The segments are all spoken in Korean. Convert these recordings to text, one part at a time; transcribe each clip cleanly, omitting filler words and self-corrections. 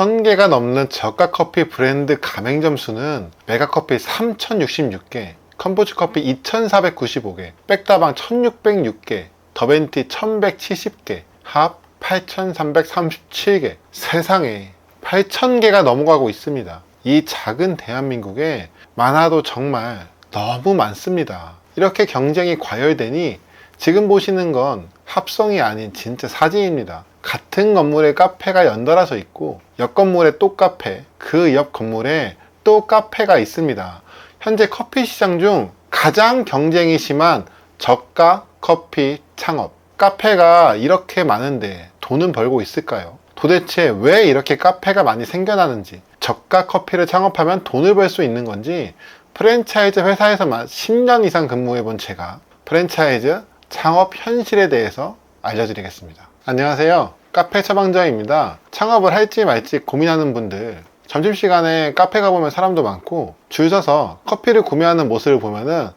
1000개가 넘는 저가 커피 브랜드 가맹점 수는 메가커피 3066개, 컴포즈커피 2495개, 백다방 1606개, 더벤티 1170개, 합 8337개. 세상에 8000개가 넘어가고 있습니다. 이 작은 대한민국에 많아도 정말 너무 많습니다. 이렇게 경쟁이 과열되니 지금 보시는 건 합성이 아닌 진짜 사진입니다. 같은 건물에 카페가 연달아서 있고 옆 건물에 또 카페, 그 옆 건물에 또 카페가 있습니다. 현재 커피 시장 중 가장 경쟁이 심한 저가 커피 창업. 카페가 이렇게 많은데 돈은 벌고 있을까요? 도대체 왜 이렇게 카페가 많이 생겨나는지, 저가 커피를 창업하면 돈을 벌 수 있는 건지, 프랜차이즈 회사에서만 10년 이상 근무해본 제가 프랜차이즈 창업 현실에 대해서 알려드리겠습니다. 안녕하세요, 카페 처방전입니다. 창업을 할지 말지 고민하는 분들, 점심시간에 카페 가보면 사람도 많고 줄 서서 커피를 구매하는 모습을 보면은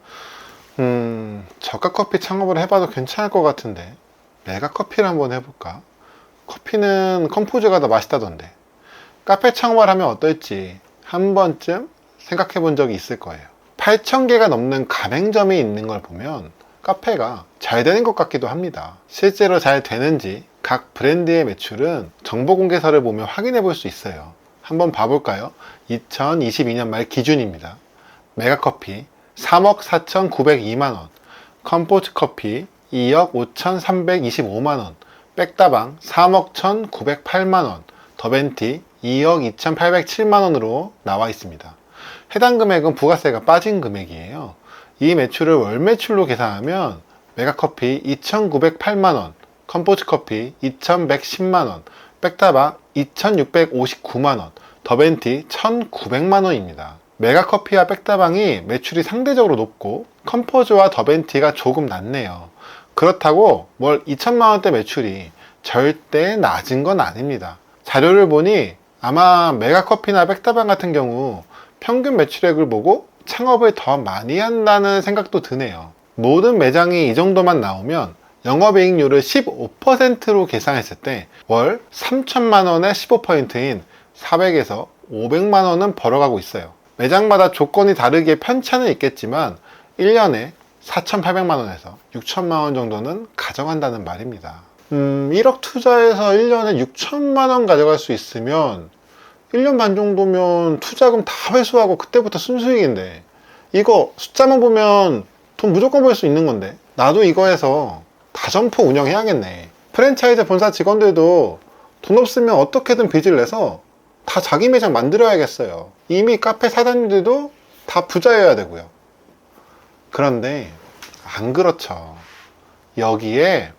저가 커피 창업을 해봐도 괜찮을 것 같은데 메가 커피를 한번 해볼까? 커피는 컴포즈가 더 맛있다던데 카페 창업을 하면 어떨지 한 번쯤 생각해 본 적이 있을 거예요. 8000개가 넘는 가맹점이 있는 걸 보면 카페가 잘 되는 것 같기도 합니다. 실제로 잘 되는지 각 브랜드의 매출은 정보 공개서를 보면 확인해 볼 수 있어요. 한번 봐볼까요? 2022년 말 기준입니다. 메가커피 3억 4,902만원, 컴포즈커피 2억 5,325만원, 백다방 3억 1,908만원, 더벤티 2억 2,807만원으로 나와 있습니다. 해당 금액은 부가세가 빠진 금액이에요. 이 매출을 월 매출로 계산하면 메가커피 2,908만원, 컴포즈커피 2,110만원, 백다방 2,659만원, 더벤티 1,900만원입니다. 메가커피와 백다방이 매출이 상대적으로 높고 컴포즈와 더벤티가 조금 낮네요. 그렇다고 월 2천만원대 매출이 절대 낮은 건 아닙니다. 자료를 보니 아마 메가커피나 백다방 같은 경우 평균 매출액을 보고 창업을 더 많이 한다는 생각도 드네요. 모든 매장이 이 정도만 나오면 영업이익률을 15%로 계산했을 때 월 3천만원의 15%인 400에서 500만원은 벌어가고 있어요. 매장마다 조건이 다르게 편차는 있겠지만 1년에 4,800만원에서 6천만원 정도는 가져간다는 말입니다. 1억 투자해서 1년에 6천만원 가져갈 수 있으면 1년 반 정도면 투자금 다 회수하고 그때부터 순수익인데, 이거 숫자만 보면 돈 무조건 벌 수 있는 건데 나도 이거 해서 다점포 운영해야겠네. 프랜차이즈 본사 직원들도 돈 없으면 어떻게든 빚을 내서 다 자기 매장 만들어야겠어요. 이미 카페 사장님들도 다 부자여야 되고요. 그런데 안 그렇죠. 여기에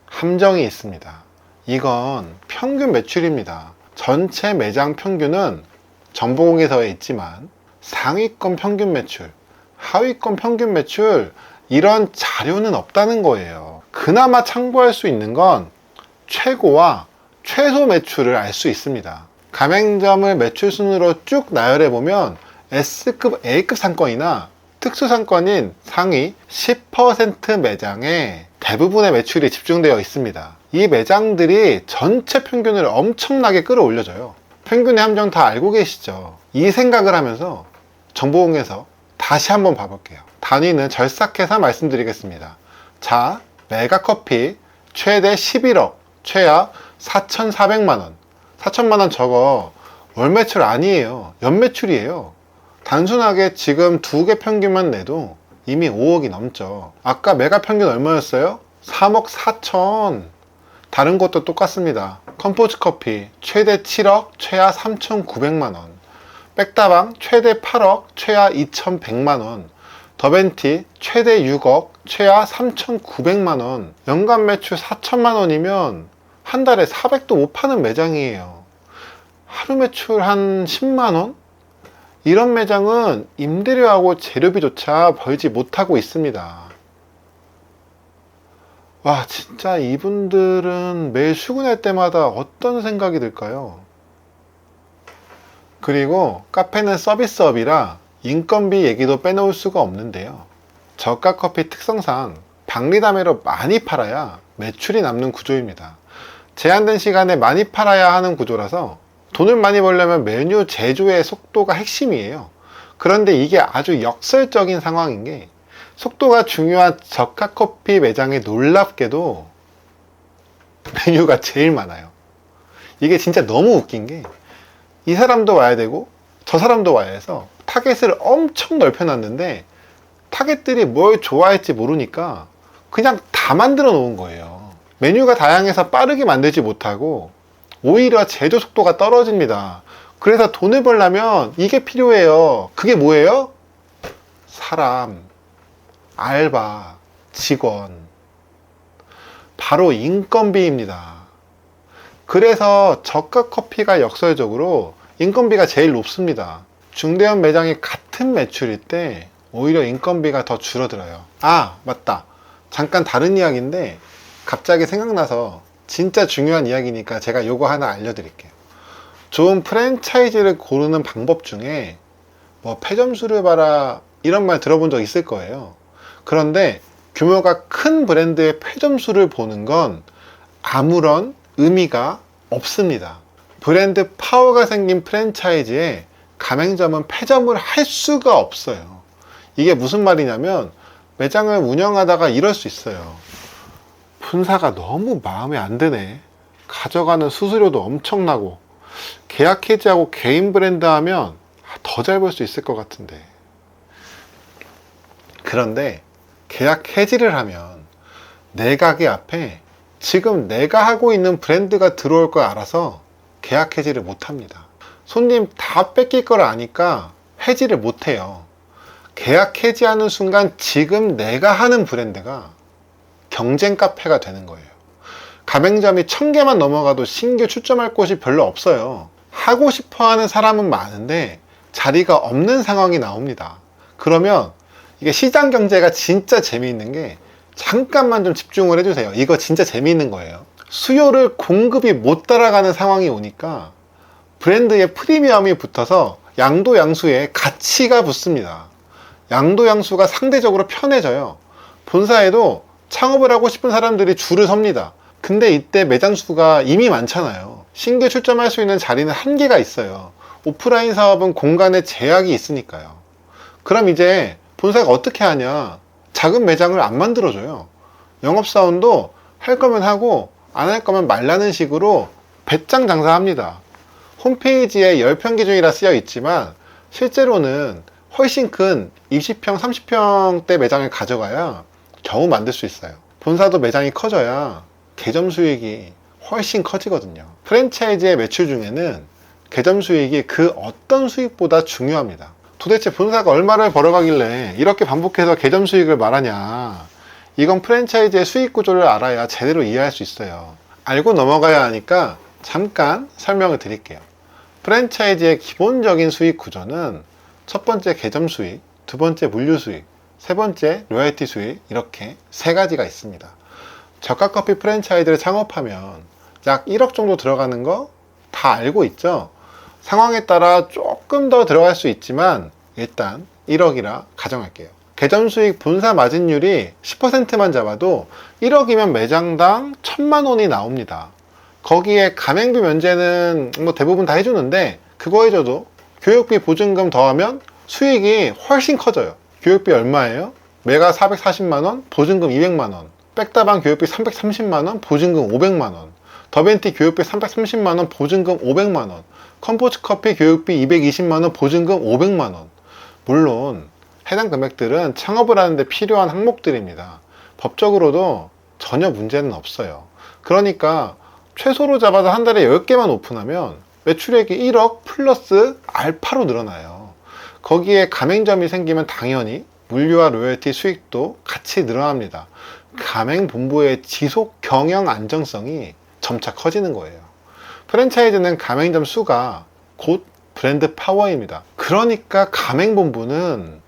함정이 있습니다. 이건 평균 매출입니다. 전체 매장 평균은 정보공개서에 있지만 상위권 평균 매출, 하위권 평균 매출, 이런 자료는 없다는 거예요. 그나마 참고할 수 있는 건 최고와 최소 매출을 알 수 있습니다. 가맹점을 매출 순으로 쭉 나열해 보면 S급, A급 상권이나 특수 상권인 상위 10% 매장에 대부분의 매출이 집중되어 있습니다. 이 매장들이 전체 평균을 엄청나게 끌어올려줘요. 평균의 함정 다 알고 계시죠? 이 생각을 하면서 정보공개서 다시 한번 봐볼게요. 단위는 절삭해서 말씀드리겠습니다. 자, 메가커피 최대 11억, 최악 4,400만원. 4천만원 저거 월 매출 아니에요. 연 매출이에요. 단순하게 지금 2개 평균만 내도 이미 5억이 넘죠. 아까 메가 평균 얼마였어요? 3억 4천. 다른 것도 똑같습니다. 컴포즈커피 최대 7억, 최하 3,900만원. 백다방 최대 8억, 최하 2,100만원. 더벤티 최대 6억, 최하 3,900만원. 연간 매출 4천만원이면 한 달에 400도 못 파는 매장이에요. 하루 매출 한 10만원? 이런 매장은 임대료하고 재료비조차 벌지 못하고 있습니다. 와, 진짜 이분들은 매일 출근할 때마다 어떤 생각이 들까요? 그리고 카페는 서비스업이라 인건비 얘기도 빼놓을 수가 없는데요. 저가 커피 특성상 박리담회로 많이 팔아야 매출이 남는 구조입니다. 제한된 시간에 많이 팔아야 하는 구조라서 돈을 많이 벌려면 메뉴 제조의 속도가 핵심이에요. 그런데 이게 아주 역설적인 상황인 게 속도가 중요한 저가 커피 매장에 놀랍게도 메뉴가 제일 많아요. 이게 진짜 너무 웃긴 게 이 사람도 와야 되고 저 사람도 와야 해서 타겟을 엄청 넓혀놨는데 타겟들이 뭘 좋아할지 모르니까 그냥 다 만들어 놓은 거예요. 메뉴가 다양해서 빠르게 만들지 못하고 오히려 제조 속도가 떨어집니다. 그래서 돈을 벌려면 이게 필요해요. 그게 뭐예요? 사람, 알바, 직원. 바로 인건비입니다. 그래서 저가 커피가 역설적으로 인건비가 제일 높습니다. 중대형 매장이 같은 매출일 때 오히려 인건비가 더 줄어들어요. 아, 맞다. 잠깐 다른 이야기인데 갑자기 생각나서 진짜 중요한 이야기니까 제가 요거 하나 알려드릴게요. 좋은 프랜차이즈를 고르는 방법 중에 뭐 패점수를 봐라 이런 말 들어본 적 있을 거예요. 그런데 규모가 큰 브랜드의 패점수를 보는 건 아무런 의미가 없습니다. 브랜드 파워가 생긴 프랜차이즈에 가맹점은 패점을 할 수가 없어요. 이게 무슨 말이냐면 매장을 운영하다가 이럴 수 있어요. 분사가 너무 마음에 안 드네. 가져가는 수수료도 엄청나고 계약 해지하고 개인 브랜드 하면 더 잘 벌 수 있을 것 같은데. 그런데 계약 해지를 하면 내 가게 앞에 지금 내가 하고 있는 브랜드가 들어올 걸 알아서 계약 해지를 못 합니다. 손님 다 뺏길 걸 아니까 해지를 못 해요. 계약 해지하는 순간 지금 내가 하는 브랜드가 경쟁 카페가 되는 거예요. 가맹점이 1000개만 넘어가도 신규 출점할 곳이 별로 없어요. 하고 싶어 하는 사람은 많은데 자리가 없는 상황이 나옵니다. 그러면 이게 시장 경제가 진짜 재미있는 게 잠깐만 좀 집중을 해주세요. 이거 진짜 재미있는 거예요. 수요를 공급이 못 따라가는 상황이 오니까 브랜드의 프리미엄이 붙어서 양도 양수에 가치가 붙습니다. 양도 양수가 상대적으로 편해져요. 본사에도 창업을 하고 싶은 사람들이 줄을 섭니다. 근데 이때 매장 수가 이미 많잖아요. 신규 출점할 수 있는 자리는 한계가 있어요. 오프라인 사업은 공간에 제약이 있으니까요. 그럼 이제 본사가 어떻게 하냐? 작은 매장을 안 만들어줘요. 영업사원도 할 거면 하고 안 할 거면 말라는 식으로 배짱 장사합니다. 홈페이지에 10평 기준이라 쓰여 있지만 실제로는 훨씬 큰 20평, 30평대 매장을 가져가야 겨우 만들 수 있어요. 본사도 매장이 커져야 개점 수익이 훨씬 커지거든요. 프랜차이즈의 매출 중에는 개점 수익이 그 어떤 수익보다 중요합니다. 도대체 본사가 얼마를 벌어가길래 이렇게 반복해서 개점 수익을 말하냐. 이건 프랜차이즈의 수익 구조를 알아야 제대로 이해할 수 있어요. 알고 넘어가야 하니까 잠깐 설명을 드릴게요. 프랜차이즈의 기본적인 수익 구조는 첫 번째 개점 수익, 두 번째 물류 수익, 세 번째 로열티 수익, 이렇게 세 가지가 있습니다. 저가 커피 프랜차이즈를 창업하면 약 1억 정도 들어가는 거 다 알고 있죠? 상황에 따라 조금 더 들어갈 수 있지만 일단 1억이라 가정할게요. 개점 수익 본사 마진율이 10%만 잡아도 1억이면 매장당 1000만 원이 나옵니다. 거기에 가맹비 면제는 뭐 대부분 다 해주는데 그거 해줘도 교육비 보증금 더하면 수익이 훨씬 커져요. 교육비 얼마예요? 매가 440만원, 보증금 200만원, 백다방 교육비 330만원, 보증금 500만원, 더벤티 교육비 330만원, 보증금 500만원, 컴포츠 커피 교육비 220만원, 보증금 500만원. 물론 해당 금액들은 창업을 하는데 필요한 항목들입니다. 법적으로도 전혀 문제는 없어요. 그러니까 최소로 잡아서 한 달에 10개만 오픈하면 매출액이 1억 플러스 알파로 늘어나요. 거기에 가맹점이 생기면 당연히 물류와 로열티 수익도 같이 늘어납니다. 가맹본부의 지속 경영 안정성이 점차 커지는 거예요. 프랜차이즈는 가맹점 수가 곧 브랜드 파워입니다. 그러니까 가맹본부는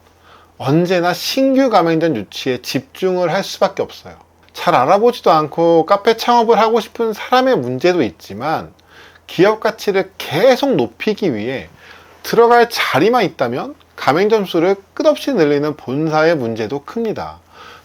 언제나 신규 가맹점 유치에 집중을 할 수밖에 없어요. 잘 알아보지도 않고 카페 창업을 하고 싶은 사람의 문제도 있지만 기업 가치를 계속 높이기 위해 들어갈 자리만 있다면 가맹점 수를 끝없이 늘리는 본사의 문제도 큽니다.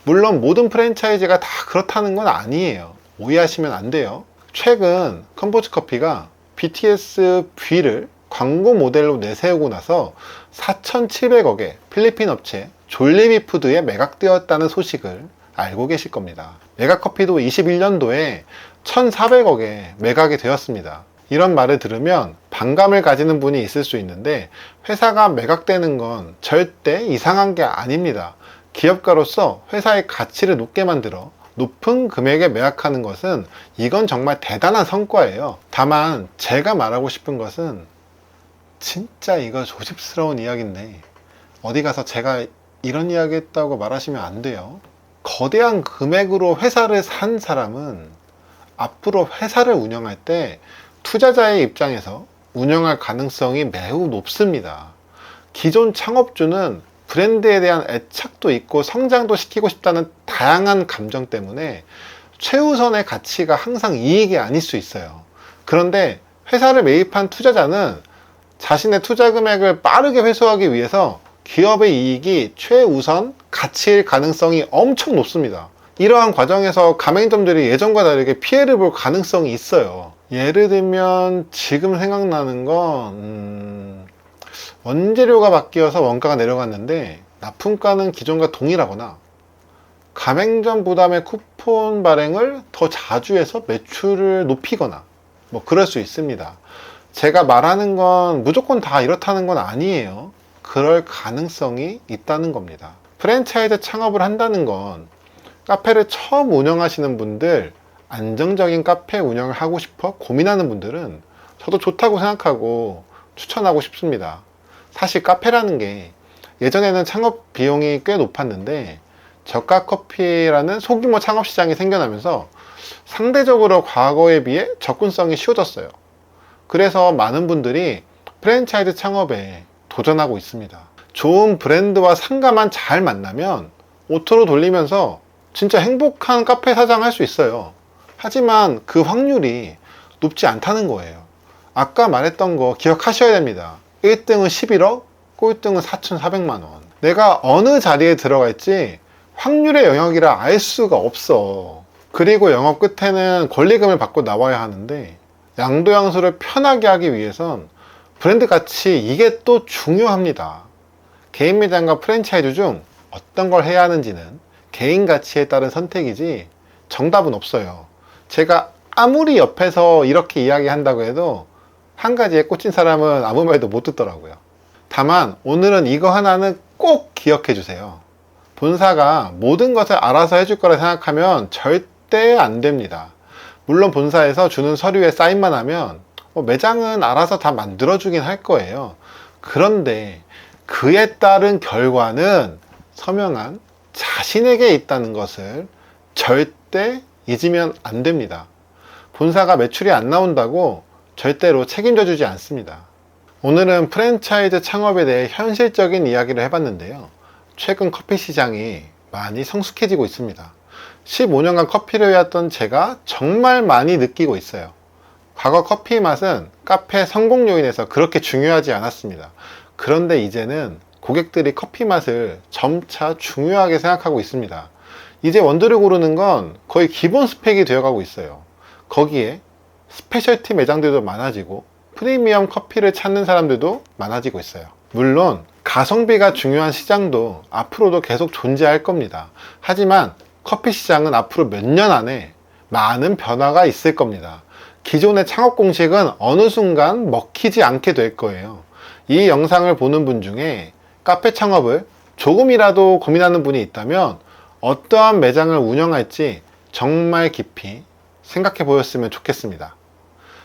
물론 모든 프랜차이즈가 다 그렇다는 건 아니에요. 오해하시면 안 돼요. 최근 컴포즈 커피가 BTS V를 광고 모델로 내세우고 나서 4,700억의 필리핀 업체 졸리비푸드에 매각되었다는 소식을 알고 계실 겁니다. 메가커피도 21년도에 1,400억에 매각이 되었습니다. 이런 말을 들으면 반감을 가지는 분이 있을 수 있는데, 회사가 매각되는 건 절대 이상한 게 아닙니다. 기업가로서 회사의 가치를 높게 만들어 높은 금액에 매각하는 것은, 이건 정말 대단한 성과예요. 다만 제가 말하고 싶은 것은, 진짜 이거 조심스러운 이야기인데 어디 가서 제가 이런 이야기 했다고 말하시면 안 돼요. 거대한 금액으로 회사를 산 사람은 앞으로 회사를 운영할 때 투자자의 입장에서 운영할 가능성이 매우 높습니다. 기존 창업주는 브랜드에 대한 애착도 있고 성장도 시키고 싶다는 다양한 감정 때문에 최우선의 가치가 항상 이익이 아닐 수 있어요. 그런데 회사를 매입한 투자자는 자신의 투자 금액을 빠르게 회수하기 위해서 기업의 이익이 최우선 가치일 가능성이 엄청 높습니다. 이러한 과정에서 가맹점들이 예전과 다르게 피해를 볼 가능성이 있어요. 예를 들면 지금 생각나는 건 원재료가 바뀌어서 원가가 내려갔는데 납품가는 기존과 동일하거나 가맹점 부담의 쿠폰 발행을 더 자주 해서 매출을 높이거나 뭐 그럴 수 있습니다. 제가 말하는 건 무조건 다 이렇다는 건 아니에요. 그럴 가능성이 있다는 겁니다. 프랜차이즈 창업을 한다는 건 카페를 처음 운영하시는 분들, 안정적인 카페 운영을 하고 싶어 고민하는 분들은 저도 좋다고 생각하고 추천하고 싶습니다. 사실 카페라는 게 예전에는 창업 비용이 꽤 높았는데 저가 커피라는 소규모 창업 시장이 생겨나면서 상대적으로 과거에 비해 접근성이 쉬워졌어요. 그래서 많은 분들이 프랜차이즈 창업에 도전하고 있습니다. 좋은 브랜드와 상가만 잘 만나면 오토로 돌리면서 진짜 행복한 카페 사장 할 수 있어요. 하지만 그 확률이 높지 않다는 거예요. 아까 말했던 거 기억하셔야 됩니다. 1등은 11억, 꼴등은 4,400만 원. 내가 어느 자리에 들어갈지 확률의 영역이라 알 수가 없어. 그리고 영업 끝에는 권리금을 받고 나와야 하는데, 양도양수를 편하게 하기 위해선 브랜드 가치, 이게 또 중요합니다. 개인 매장과 프랜차이즈 중 어떤 걸 해야 하는지는 개인 가치에 따른 선택이지 정답은 없어요. 제가 아무리 옆에서 이렇게 이야기한다고 해도 한 가지에 꽂힌 사람은 아무 말도 못 듣더라고요. 다만 오늘은 이거 하나는 꼭 기억해 주세요. 본사가 모든 것을 알아서 해줄 거라 생각하면 절대 안 됩니다. 물론 본사에서 주는 서류에 사인만 하면 매장은 알아서 다 만들어주긴 할 거예요. 그런데 그에 따른 결과는 서명한 자신에게 있다는 것을 절대 잊으면 안 됩니다. 본사가 매출이 안 나온다고 절대로 책임져 주지 않습니다. 오늘은 프랜차이즈 창업에 대해 현실적인 이야기를 해봤는데요. 최근 커피 시장이 많이 성숙해지고 있습니다. 15년간 커피를 해왔던 제가 정말 많이 느끼고 있어요. 과거 커피 맛은 카페 성공 요인에서 그렇게 중요하지 않았습니다. 그런데 이제는 고객들이 커피 맛을 점차 중요하게 생각하고 있습니다. 이제 원두를 고르는 건 거의 기본 스펙이 되어가고 있어요. 거기에 스페셜티 매장들도 많아지고 프리미엄 커피를 찾는 사람들도 많아지고 있어요. 물론 가성비가 중요한 시장도 앞으로도 계속 존재할 겁니다. 하지만 커피 시장은 앞으로 몇 년 안에 많은 변화가 있을 겁니다. 기존의 창업 공식은 어느 순간 먹히지 않게 될 거예요. 이 영상을 보는 분 중에 카페 창업을 조금이라도 고민하는 분이 있다면 어떠한 매장을 운영할지 정말 깊이 생각해 보셨으면 좋겠습니다.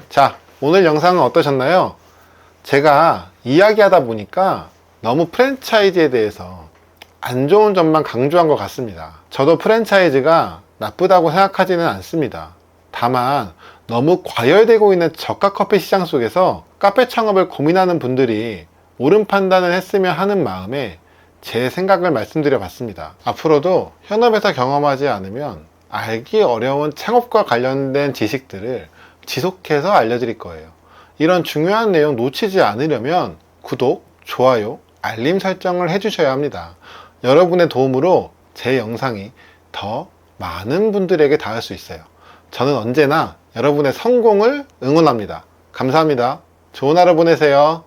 자, 오늘 영상은 어떠셨나요? 제가 이야기하다 보니까 너무 프랜차이즈에 대해서 안 좋은 점만 강조한 것 같습니다. 저도 프랜차이즈가 나쁘다고 생각하지는 않습니다. 다만 너무 과열되고 있는 저가 커피 시장 속에서 카페 창업을 고민하는 분들이 옳은 판단을 했으면 하는 마음에 제 생각을 말씀드려 봤습니다. 앞으로도 현업에서 경험하지 않으면 알기 어려운 창업과 관련된 지식들을 지속해서 알려드릴 거예요. 이런 중요한 내용 놓치지 않으려면 구독, 좋아요, 알림 설정을 해주셔야 합니다. 여러분의 도움으로 제 영상이 더 많은 분들에게 닿을 수 있어요. 저는 언제나 여러분의 성공을 응원합니다. 감사합니다. 좋은 하루 보내세요.